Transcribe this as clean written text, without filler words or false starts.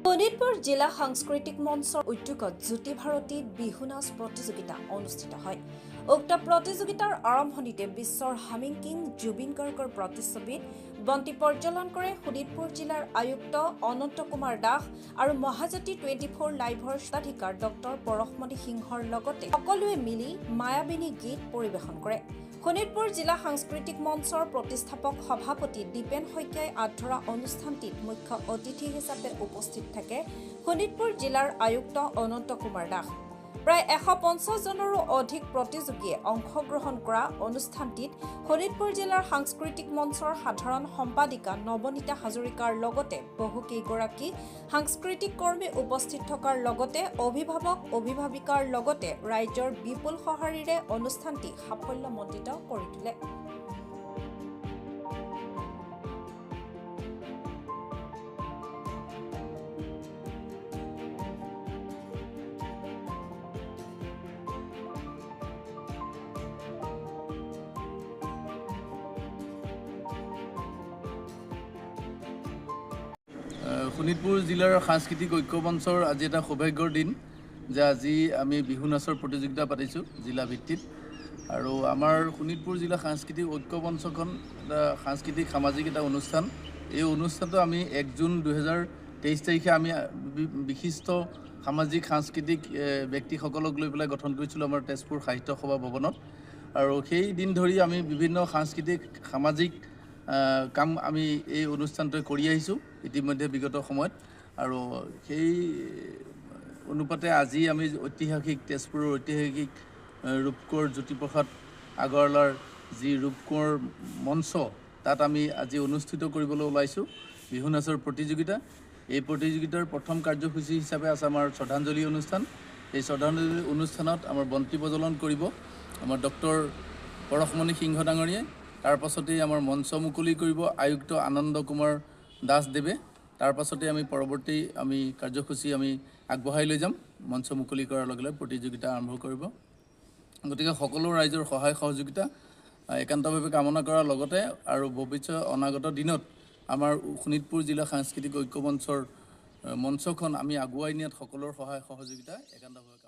শোণিতপুৰ জিলা সাংস্কৃতিক মঞ্চৰ উদ্যোগত জ্যোতি ভাৰতীত বিহু নাচ প্ৰতিযোগিতা অনুষ্ঠিত হয়। উক্ত প্ৰতিযোগিতাৰ আৰম্ভণিতে বিশ্বৰ হামিং কিং জুবিন গাৰ্গৰ প্ৰতিচ্ছবিত বন্তি প্ৰজ্বলন কৰে শোণিতপুৰ জিলাৰ আয়ুক্ত অনন্ত কুমাৰ দাস আৰু মহাজ্যোতি 24 লাইভৰ স্বত্বাধিকাৰ ডক্টৰ পৰশমণি সিংহৰ লগতে সকলোৱে মিলি মায়াবিনী গীত পৰিৱেশন কৰে। শোণিতপুৰ জিলা সাংস্কৃতিক মঞ্চৰ প্ৰতিষ্ঠাপক সভাপতি দীপেন শইকীয়াই আধৰা অনুষ্ঠানটিত মুখ্য অতিথি হিচাপে উপস্থিত থাকে শোণিতপুৰ জিলাৰ আয়ুক্ত অনন্ত কুমাৰ দাস। প্ৰায় 150 জনৰো অধিক প্ৰতিযোগীয়ে অংশগ্ৰহণ কৰা অনুষ্ঠানটিত শোণিতপুৰ জিলাৰ সাংস্কৃতিক মঞ্চৰ সাধাৰণ সম্পাদিকা নৱনীতা হাজৰিকাৰ লগতে বহুকেইগৰাকী সাংস্কৃতিক কৰ্মী উপস্থিত থকাৰ লগতে অভিভাৱিকাৰ লগতে ৰাইজৰ বিপুল সঁহাৰিৰে অনুষ্ঠানটি সাফল্যমণ্ডিত কৰি তোলে। শোণিতপুৰ জিলাৰ সাংস্কৃতিক ঐক্য মঞ্চৰ আজি এটা সৌভাগ্যৰ দিন যে আজি আমি বিহু নাচৰ প্ৰতিযোগিতা পাতিছোঁ জিলা ভিত্তিত। আৰু আমাৰ শোণিতপুৰ জিলা সাংস্কৃতিক ঐক্য মঞ্চখন এটা সাংস্কৃতিক সামাজিক এটা অনুষ্ঠান। এই অনুষ্ঠানটো আমি 1 জুন 2023 তাৰিখে আমি বিশিষ্ট সামাজিক সাংস্কৃতিক ব্যক্তিসকলক লৈ পেলাই গঠন কৰিছিলোঁ আমাৰ তেজপুৰ সাহিত্য সভা ভৱনত। আৰু সেই দিন ধৰি আমি বিভিন্ন সাংস্কৃতিক সামাজিক কাম আমি এই অনুষ্ঠানটোৱে কৰি আহিছোঁ ইতিমধ্যে বিগত সময়ত। আৰু সেই অনুপাতে আজি আমি ঐতিহাসিক তেজপুৰৰ ঐতিহাসিক ৰূপকোঁৱৰ জ্যোতিপ্ৰসাদ আগৰৱালাৰ যি ৰূপকোঁৱৰ মঞ্চ তাত আমি আজি অনুষ্ঠিত কৰিবলৈ ওলাইছোঁ বিহু নাচৰ প্ৰতিযোগিতা। এই প্ৰতিযোগিতাৰ প্ৰথম কাৰ্যসূচী হিচাপে আছে আমাৰ শ্ৰদ্ধাঞ্জলি অনুষ্ঠান। এই শ্ৰদ্ধাঞ্জলি অনুষ্ঠানত আমাৰ বন্তি প্ৰজ্বলন কৰিব আমাৰ ডক্টৰ পৰশমণি সিংহ ডাঙৰীয়াই। তাৰ পাছতেই আমাৰ মঞ্চ মুকলি কৰিব আয়ুক্ত আনন্দ কুমাৰ দাসদেৱে। তাৰ পাছতে আমি পৰৱৰ্তী কাৰ্যসূচী আমি আগবঢ়াই লৈ যাম। মঞ্চ মুকলি কৰাৰ লগে লগে প্ৰতিযোগিতা আৰম্ভ কৰিব। গতিকে সকলো ৰাইজৰ সহায় সহযোগিতা একান্তভাৱে কামনা কৰাৰ লগতে আৰু ভৱিষ্যত অনাগত দিনত আমাৰ শোণিতপুৰ জিলা সাংস্কৃতিক ঐক্য মঞ্চখন আমি আগুৱাই নিয়াত সকলোৰ সহায় সহযোগিতা একান্তভাৱে